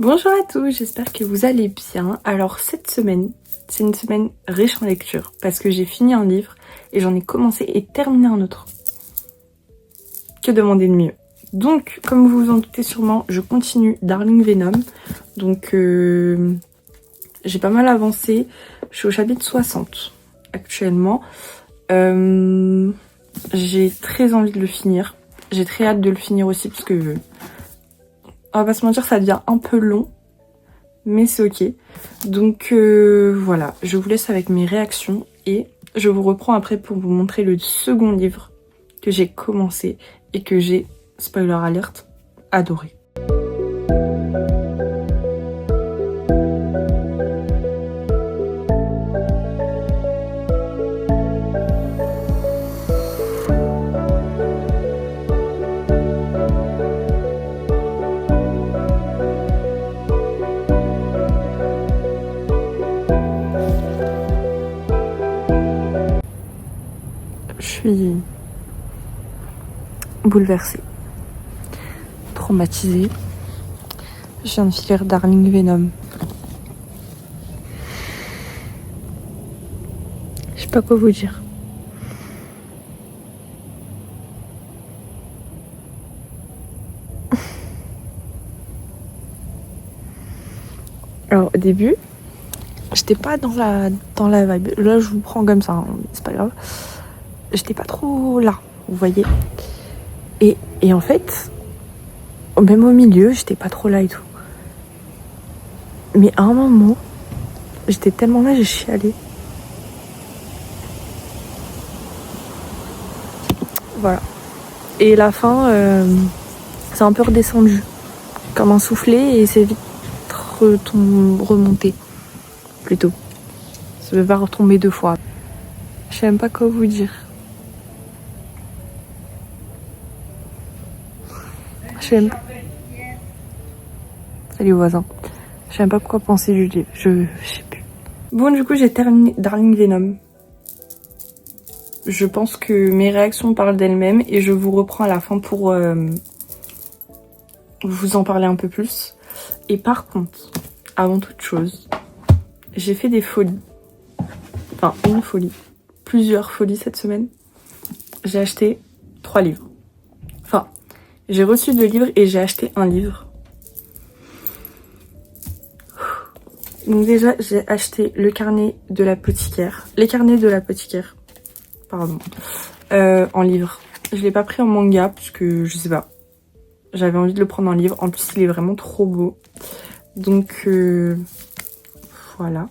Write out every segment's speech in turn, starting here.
Bonjour à tous, j'espère que vous allez bien. Alors cette semaine, c'est une semaine riche en lecture parce que j'ai fini un livre et j'en ai commencé et terminé un autre. Que demander de mieux? Donc, comme vous vous en doutez sûrement, je continue Darling Venom. Donc, j'ai pas mal avancé. Je suis au chapitre 60 actuellement. J'ai très envie de le finir. J'ai très hâte de le finir aussi parce que, on va pas se mentir, ça devient un peu long. Mais c'est ok. Donc voilà, je vous laisse avec mes réactions et je vous reprends après pour vous montrer le second livre que j'ai commencé et que j'ai, spoiler alert, adoré. Je suis bouleversée, traumatisée. Je viens de finir Darling Venom. Je sais pas quoi vous dire. Alors au début, j'étais pas dans la vibe. Là je vous prends comme ça, hein, c'est pas grave. J'étais pas trop là, vous voyez. Et en fait, même au milieu, j'étais pas trop là et tout. Mais à un moment, j'étais tellement là, j'ai chialé. Voilà. Et la fin, c'est un peu redescendu. Comme un soufflé et c'est vite remonté. Plutôt. Ça ne veut pas retomber deux fois. Je sais même pas quoi vous dire. Je sais même pas. Salut voisin. Je sais même pas quoi penser du livre. Je sais plus. Bon, du coup, j'ai terminé Darling Venom. Je pense que mes réactions parlent d'elles-mêmes et je vous reprends à la fin pour vous en parler un peu plus. Et par contre, avant toute chose, j'ai fait des folies. Enfin, une folie. Plusieurs folies cette semaine. J'ai acheté 3 livres. Enfin, j'ai reçu 2 livres et j'ai acheté un livre. Donc déjà, j'ai acheté le carnet de l'apothicaire. Les carnets de l'apothicaire. Pardon. En livre. Je l'ai pas pris en manga parce que je sais pas. J'avais envie de le prendre en livre. En plus, il est vraiment trop beau. Donc voilà.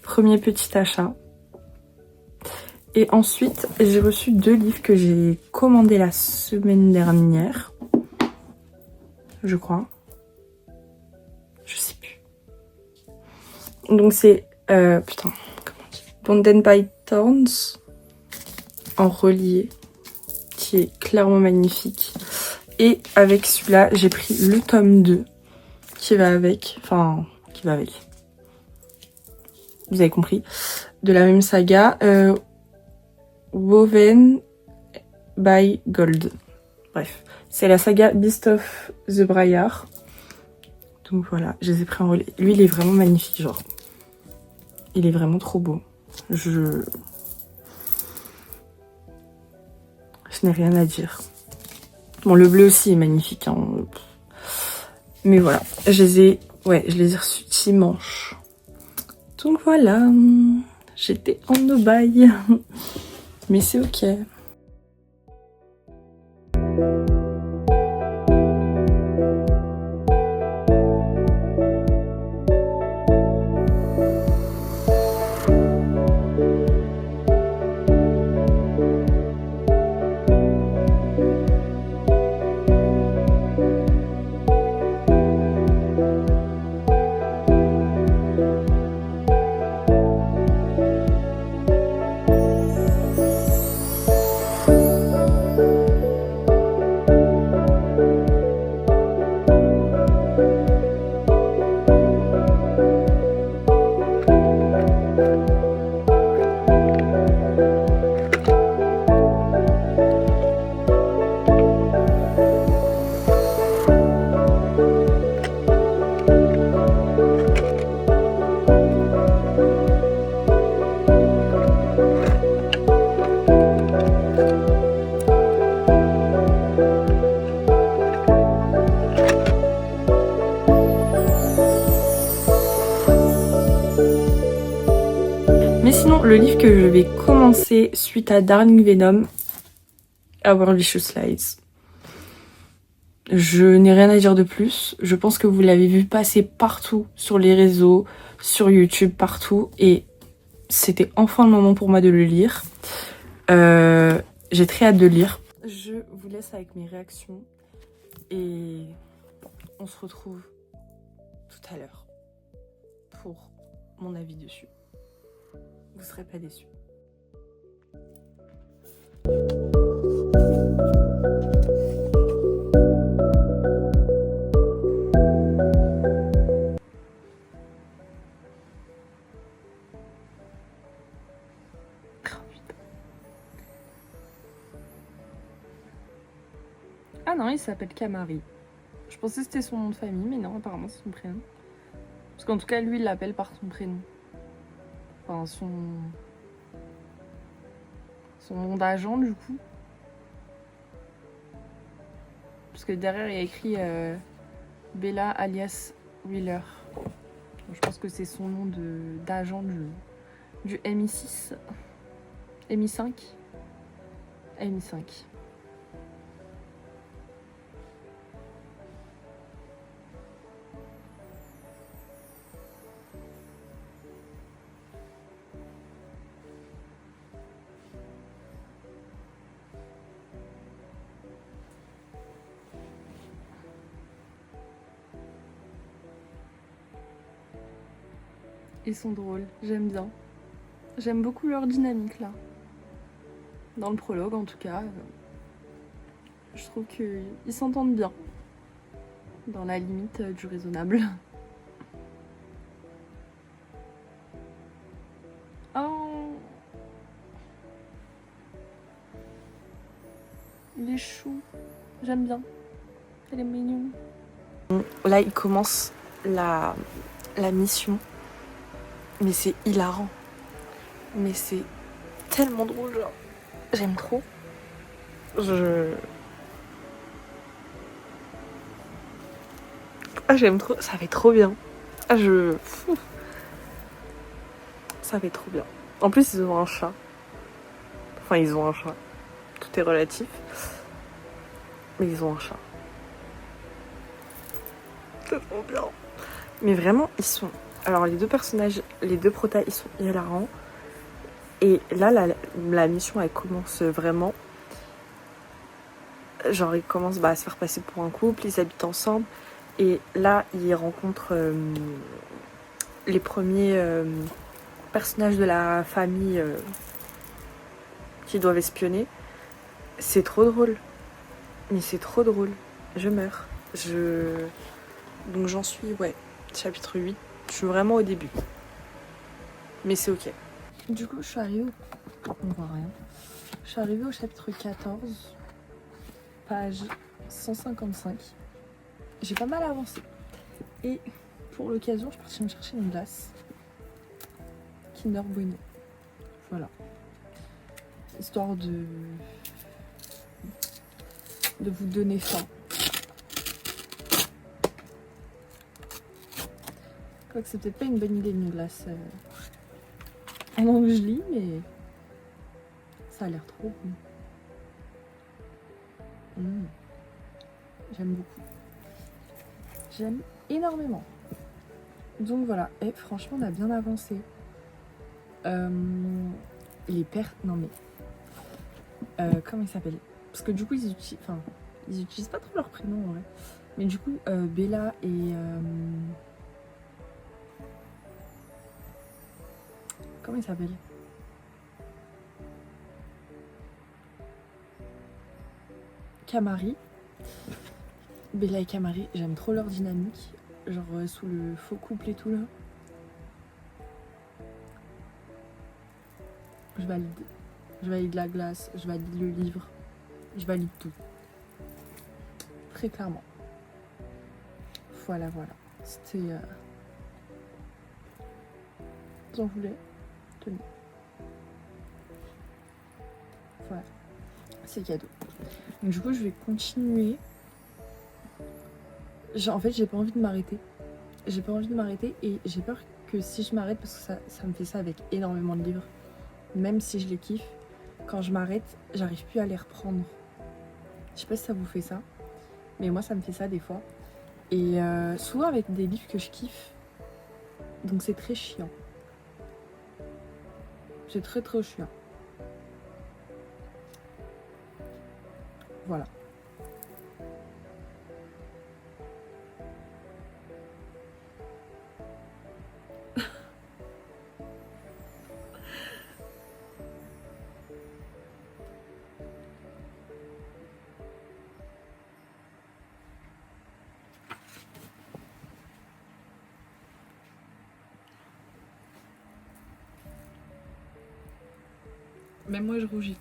Premier petit achat. Et ensuite, j'ai reçu 2 livres que j'ai commandés la semaine dernière. Je crois. Je sais plus. Donc c'est... putain, comment on dit, Bound by Thorns. En relié. Qui est clairement magnifique. Et avec celui-là, j'ai pris le tome 2. Qui va avec. Enfin, qui va avec. Vous avez compris. De la même saga. Woven by Gold. Bref, c'est la saga Beast of the Briar. Donc voilà, je les ai pris en relais. Lui, il est vraiment magnifique, genre. Il est vraiment trop beau. Je n'ai rien à dire. Bon, le bleu aussi est magnifique, hein. Mais voilà, je les ai reçus dimanche. Donc voilà, j'étais en no-buy. Mais c'est ok. le livre que je vais commencer suite à Darling Venom, Our Vicious Lies. Je n'ai rien à dire de plus. Je pense que vous l'avez vu passer partout sur les réseaux, sur YouTube, partout. Et c'était enfin le moment pour moi de le lire. J'ai très hâte de le lire. Je vous laisse avec mes réactions. Et on se retrouve tout à l'heure pour mon avis dessus. Vous serez pas déçus. Ah non, il s'appelle Kamari. Je pensais que c'était son nom de famille, mais non, apparemment c'est son prénom. Parce qu'en tout cas, lui, il l'appelle par son prénom. Enfin, son nom d'agent, du coup. Parce que derrière, il y a écrit Bella alias Wheeler. Donc, je pense que c'est son nom d'agent du MI6. MI5 MI5. Ils sont drôles, j'aime bien. J'aime beaucoup leur dynamique là. Dans le prologue en tout cas. Je trouve qu'ils s'entendent bien. Dans la limite du raisonnable. Oh, il est chou. J'aime bien. Elle est mignonne. Là, il commence la mission. Mais c'est hilarant. Mais c'est tellement drôle, genre. J'aime trop. Ah, j'aime trop. Ça fait trop bien. Ah, ça fait trop bien. En plus, ils ont un chat. Enfin, ils ont un chat. Tout est relatif. Mais ils ont un chat. C'est trop bien. Mais vraiment, ils sont... Alors, les deux personnages, les deux protas, ils sont hilarants. Et là, la mission, elle commence vraiment... Genre, ils commencent à se faire passer pour un couple, ils habitent ensemble. Et là, ils rencontrent les premiers personnages de la famille qui doivent espionner. C'est trop drôle. Mais c'est trop drôle. Je meurs. Donc j'en suis, ouais, chapitre 8. Je suis vraiment au début. Mais c'est ok. Du coup, je suis arrivée On voit rien. Je suis arrivée au chapitre 14, page 155. J'ai pas mal avancé. Et pour l'occasion, je suis partie me chercher une glace. Kinder Bueno. Voilà. Histoire de vous donner faim. Quoique c'est peut-être pas une bonne idée une glace avant que je lis, mais ça a l'air trop bon. J'aime beaucoup. J'aime énormément. Donc voilà, et franchement on a bien avancé. Les pères... Non mais... comment ils s'appellent? Parce que du coup ils utilisent pas trop leur prénom en vrai. Mais du coup Bella et... comment ils s'appellent? Kamari. Bella et Kamari, j'aime trop leur dynamique. Genre sous le faux couple et tout là. Je valide. Je valide la glace, je valide le livre. Je valide tout. Très clairement. Voilà, voilà. C'était... J'en voulais. Tenez. Voilà. C'est cadeau. Donc du coup, je vais continuer. En fait, j'ai pas envie de m'arrêter. J'ai pas envie de m'arrêter et j'ai peur que si je m'arrête, parce que ça me fait ça avec énormément de livres, même si je les kiffe, quand je m'arrête, j'arrive plus à les reprendre. Je sais pas si ça vous fait ça, mais moi ça me fait ça des fois. Et souvent avec des livres que je kiffe, donc c'est très chiant. C'est très chiant. Voilà. Même moi je rougis.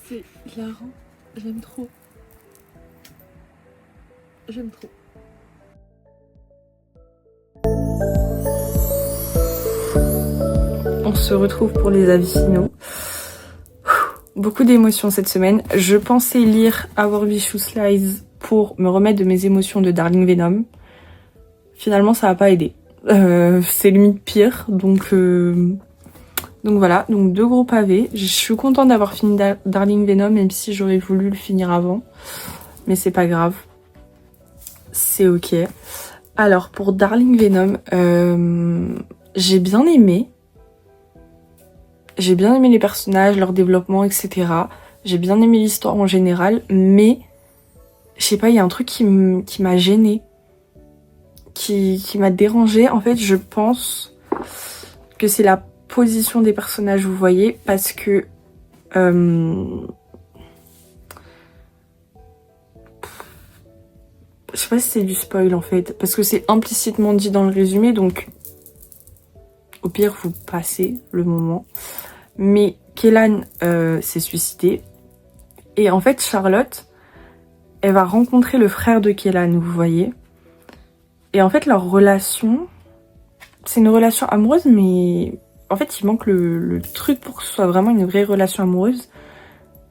C'est hilarant, j'aime trop. J'aime trop. On se retrouve pour les avis finaux. Beaucoup d'émotions cette semaine. Je pensais lire Our Vicious Lies pour me remettre de mes émotions de Darling Venom. Finalement, ça n'a pas aidé. C'est limite pire, donc voilà, donc 2 gros pavés. Je suis contente d'avoir fini Darling Venom, même si j'aurais voulu le finir avant. Mais c'est pas grave. C'est ok. Alors, pour Darling Venom, j'ai bien aimé. J'ai bien aimé les personnages, leur développement, etc. J'ai bien aimé l'histoire en général, mais je sais pas, il y a un truc qui m'a gênée, qui m'a dérangée. En fait, je pense que c'est la position des personnages, vous voyez, parce que je sais pas si c'est du spoil en fait, parce que c'est implicitement dit dans le résumé, donc au pire vous passez le moment. Mais Kellan s'est suicidé, et en fait Charlotte, elle va rencontrer le frère de Kellan, vous voyez. Et en fait leur relation, c'est une relation amoureuse, mais en fait il manque le truc pour que ce soit vraiment une vraie relation amoureuse.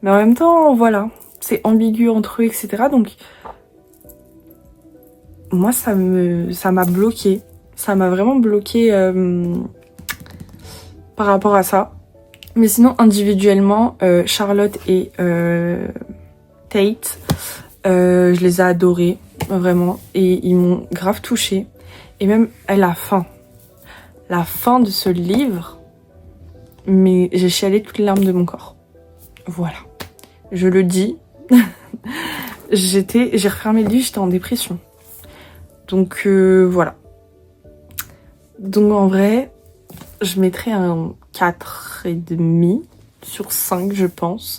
Mais en même temps, voilà, c'est ambigu entre eux, etc. Donc moi ça m'a bloqué. Ça m'a vraiment bloqué par rapport à ça. Mais sinon, individuellement, Charlotte et Tate, je les ai adorés, vraiment. Et ils m'ont grave touchée. Et même à la fin de ce livre, mais j'ai chialé toutes les larmes de mon corps. Voilà. Je le dis. J'ai refermé le livre, j'étais en dépression. Donc voilà. Donc en vrai, je mettrais un 4,5 sur 5, je pense.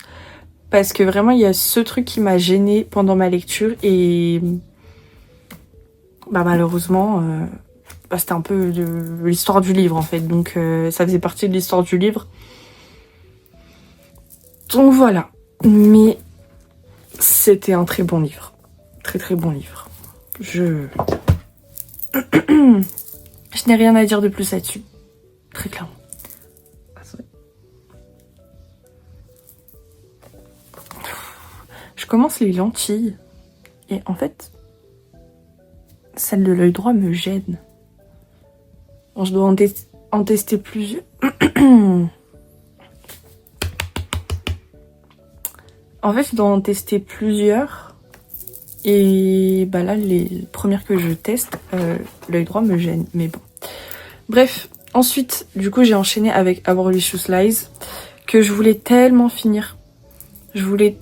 Parce que vraiment, il y a ce truc qui m'a gênée pendant ma lecture. Et bah, malheureusement, c'était un peu de l'histoire du livre, en fait. Donc ça faisait partie de l'histoire du livre. Donc voilà. Mais c'était un très bon livre. Très bon livre. Je n'ai rien à dire de plus là-dessus. Très clairement. Je commence les lentilles. Et en fait, celle de l'œil droit me gêne. Bon, je dois en tester plusieurs. En fait, je dois en tester plusieurs. Et bah là, les premières que je teste, l'œil droit me gêne. Mais bon. Bref, ensuite, du coup, j'ai enchaîné avec Our Vicious Lies, que je voulais tellement finir. Je voulais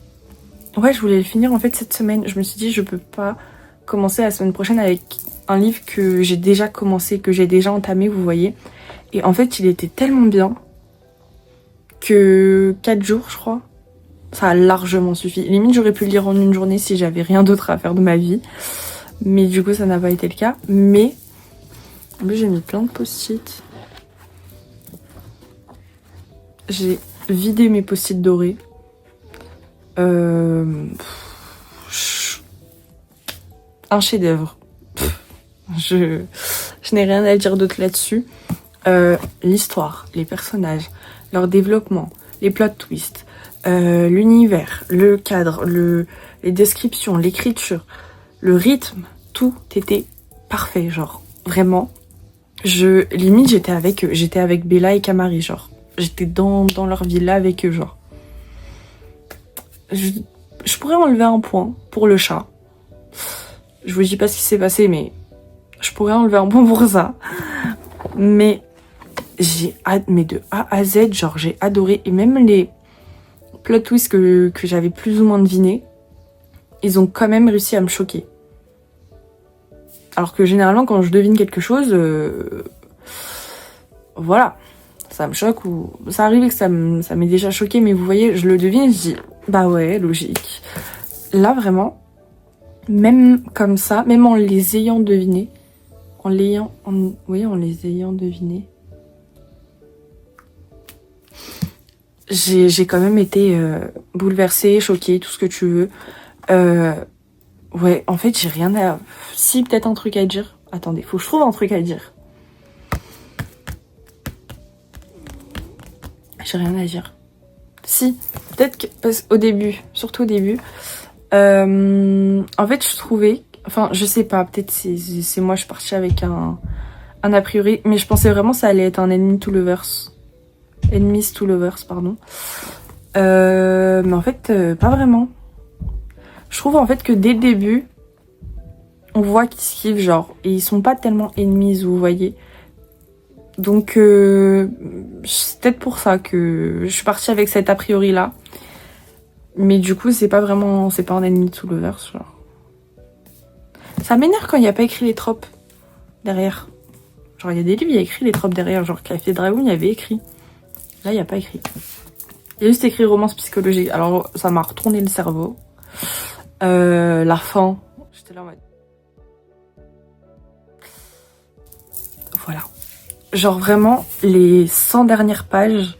le finir en fait cette semaine. Je me suis dit, je peux pas commencer la semaine prochaine avec un livre que j'ai déjà commencé, que j'ai déjà entamé, vous voyez. Et en fait, il était tellement bien que 4 jours, je crois, ça a largement suffi. Limite, j'aurais pu le lire en une journée si j'avais rien d'autre à faire de ma vie. Mais du coup, ça n'a pas été le cas. Mais en plus, j'ai mis plein de post-it. J'ai vidé mes post-it dorés. un chef-d'œuvre. Je n'ai rien à dire d'autre là-dessus. L'histoire, les personnages, leur développement, les plot twists, l'univers, le cadre, les descriptions, l'écriture, le rythme, tout était parfait, genre vraiment. Limite j'étais avec Bella et Kamari, genre j'étais dans leur villa avec eux, genre. Je pourrais enlever un point pour le chat. Je vous dis pas ce qui s'est passé, mais je pourrais enlever un point pour ça. Mais mais de A à Z, genre j'ai adoré. Et même les plot twists que j'avais plus ou moins devinés, ils ont quand même réussi à me choquer. Alors que généralement quand je devine quelque chose, voilà, ça me choque ou ça arrive que ça m'est déjà choqué, mais vous voyez, je le devine et je dis bah ouais, logique. Là vraiment, même comme ça, même en les ayant devinés, en les ayant devinés, j'ai quand même été bouleversée, choquée, tout ce que tu veux. Ouais, en fait, j'ai rien à... Si, peut-être un truc à dire. Attendez, faut que je trouve un truc à dire. J'ai rien à dire. Si, peut-être que... Parce qu'au début, surtout au début, en fait, je trouvais... Enfin, je sais pas, peut-être c'est moi, je suis partie avec un a priori, mais je pensais vraiment que ça allait être un Enemies to Lovers. Enemies to Lovers, pardon. Mais en fait, pas vraiment. Je trouve en fait que dès le début, on voit qu'ils se kiffent, genre, et ils sont pas tellement ennemis, vous voyez. Donc, c'est peut-être pour ça que je suis partie avec cet a priori là. Mais du coup, c'est pas un ennemi to lovers, genre. Ça m'énerve quand il n'y a pas écrit les tropes derrière. Genre, il y a des livres, il y a écrit les tropes derrière. Genre, Café Dragon, il y avait écrit. Là, il n'y a pas écrit. Il y a juste écrit romance psychologique. Alors, ça m'a retourné le cerveau. La fin, j'étais là en mode... Voilà. Genre vraiment, les 100 dernières pages,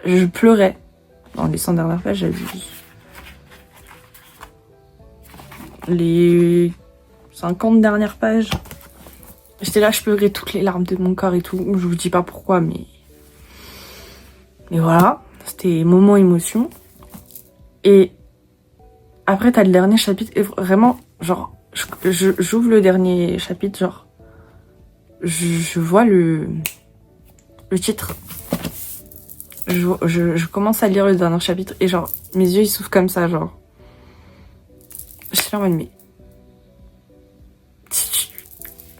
je pleurais. Non, les 100 dernières pages, j'avais vu. Les 50 dernières pages, j'étais là, je pleurais toutes les larmes de mon corps et tout. Je vous dis pas pourquoi, mais voilà. C'était moment émotion. Et après, t'as le dernier chapitre. Et vraiment, genre, j'ouvre le dernier chapitre, genre, je vois le titre. Je commence à lire le dernier chapitre et genre, mes yeux ils s'ouvrent comme ça, genre. Je suis en mode, mais...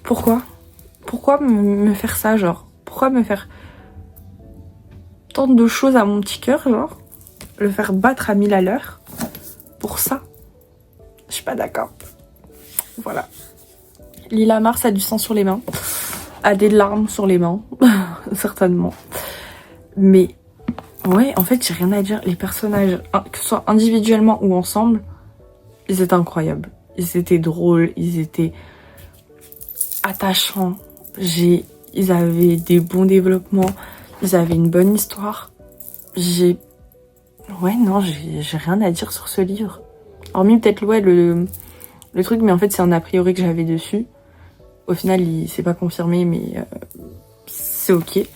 Pourquoi me faire ça, genre? Pourquoi me faire tant de choses à mon petit cœur, genre? Le faire battre à 1000 à l'heure? Pour ça? Je suis pas d'accord. Voilà. Lila Mars a du sang sur les mains. A des larmes sur les mains. Certainement. Mais... ouais, en fait, j'ai rien à dire. Les personnages, que ce soit individuellement ou ensemble, ils étaient incroyables. Ils étaient drôles, ils étaient attachants. Ils avaient des bons développements, ils avaient une bonne histoire. Ouais, non, j'ai rien à dire sur ce livre. Hormis peut-être, ouais, le truc, mais en fait, c'est un a priori que j'avais dessus. Au final, il s'est pas confirmé, mais c'est ok. Et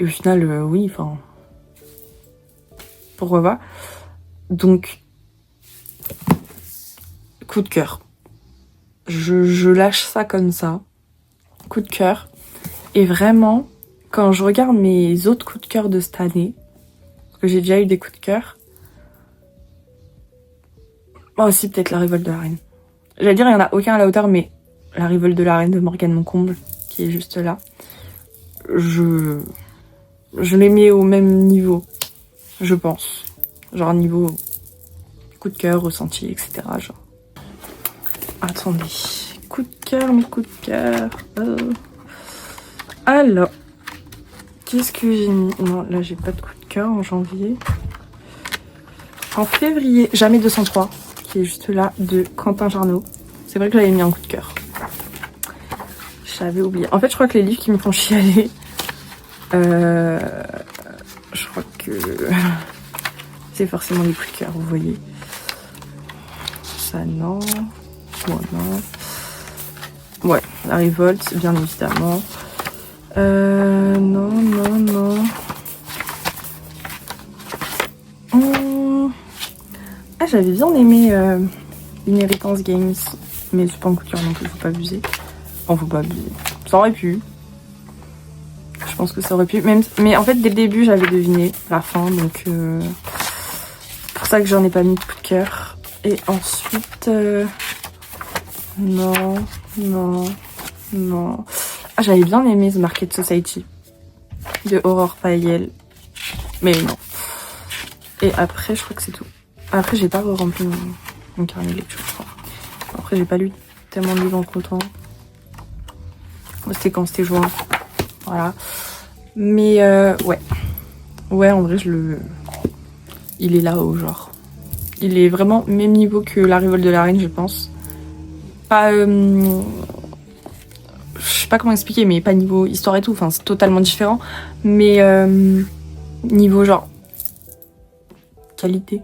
au final, oui, enfin... pourquoi pas. Donc, coup de cœur. Je lâche ça comme ça. Coup de cœur. Et vraiment, quand je regarde mes autres coups de cœur de cette année, parce que j'ai déjà eu des coups de cœur, moi aussi peut-être La Révolte de la Reine. J'allais dire, il n'y en a aucun à la hauteur, mais La Révolte de la Reine de Morgane Moncomble, qui est juste là, je l'ai mis au même niveau, je pense. Genre niveau coup de cœur, ressenti, etc. Genre. Attendez. Coup de cœur, mes coups de cœur. Alors. Qu'est-ce que j'ai mis? Non, là j'ai pas de coup de cœur en janvier. En février, Jamais 203, qui est juste là, de Quentin Jarnot. C'est vrai que j'avais mis un coup de cœur. J'avais oublié. En fait, je crois que les livres qui me font chialer, je crois que c'est forcément les coups de cœur, vous voyez. Ça, non. Moi, non. Ouais, la révolte, bien évidemment. Non. Ah, j'avais bien aimé Inheritance Games, mais c'est pas un coup de cœur non plus, faut pas abuser. Enfin, faut pas abuser. Ça aurait pu. Je pense que ça aurait pu. Même... Mais en fait, dès le début, j'avais deviné la fin, donc c'est pour ça que j'en ai pas mis de coup de cœur. Et ensuite, non. Ah, j'avais bien aimé The Market Society de Aurore Paël, mais non. Et après, je crois que c'est tout. Après, j'ai pas rempli mon carnet de lecture, je crois. Après, j'ai pas lu tellement de livres entre temps. C'était quand c'était juin. Voilà. Mais ouais. Ouais, en vrai, il est là au genre. Il est vraiment même niveau que La Révolte de la Reine, je pense. Pas... je sais pas comment expliquer, mais pas niveau histoire et tout. Enfin, c'est totalement différent. Mais niveau genre... qualité,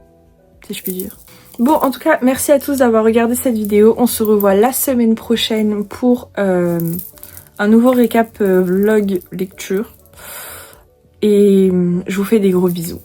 si je puis dire. Bon, en tout cas, merci à tous d'avoir regardé cette vidéo. On se revoit la semaine prochaine pour un nouveau récap vlog lecture. Et je vous fais des gros bisous.